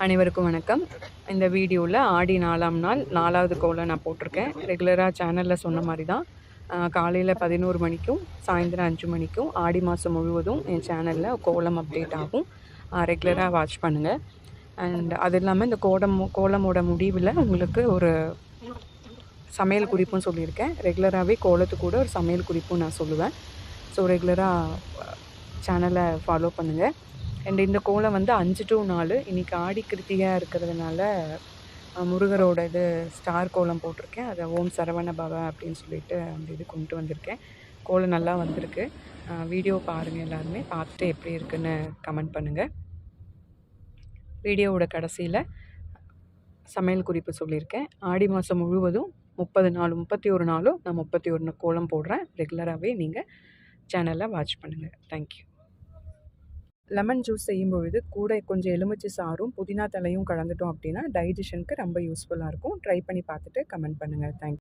அனைவருக்கும் வணக்கம். இந்த வீடியோவில் ஆடி 4ஆம் நாள் 4வது கோலம் நான் போட்டிருக்கேன். ரெகுலராக சேனலில் சொன்ன மாதிரி தான் காலையில் 11 மணிக்கும் சாயந்தரம் 5 மணிக்கும் ஆடி மாதம் முழுவதும் என் சேனலில் கோலம் அப்டேட் ஆகும். ரெகுலராக வாட்ச் பண்ணுங்கள். அண்ட் அது இல்லாமல் இந்த கோலமோட முடிவில் உங்களுக்கு ஒரு சமையல் குறிப்பும் சொல்லியிருக்கேன். ரெகுலராகவே கோலத்துக்கு கூட ஒரு சமையல் குறிப்பும் நான் சொல்லுவேன். ஸோ ரெகுலராக சேனலை ஃபாலோ பண்ணுங்கள். அண்ட் இந்த கோலம் வந்து 5 to 4 இன்றைக்கி ஆடி கிருத்திகையாக இருக்கிறதுனால முருகரோட இது ஸ்டார் கோலம் போட்டிருக்கேன். அதை ஓம் சரவண பவ அப்படின்னு சொல்லிட்டு அந்த இது கொண்டு வந்திருக்கேன். கோலம் நல்லா வந்திருக்கு. வீடியோ பாருங்கள், எல்லாருமே பார்த்துட்டு எப்படி இருக்குன்னு கமெண்ட் பண்ணுங்கள். வீடியோவோட கடைசியில் சமையல் குறிப்பு சொல்லியிருக்கேன். ஆடி மாதம் முழுவதும் 31 நாளும் நான் 31 கோலம் போடுறேன். ரெகுலராகவே நீங்கள் சேனலை வாட்ச் பண்ணுங்கள். தேங்க்யூ. லெமன் ஜூஸ் செய்யும்பொழுது கூட கொஞ்சம் எலுமிச்சை சாறும் புதினா தலையும் கலந்துட்டோம் அப்படின்னா டைஜஷனுக்கு ரொம்ப யூஸ்ஃபுல்லாக இருக்கும். ட்ரை பண்ணி பார்த்துட்டு கமெண்ட் பண்ணுங்கள். தேங்க்யூ.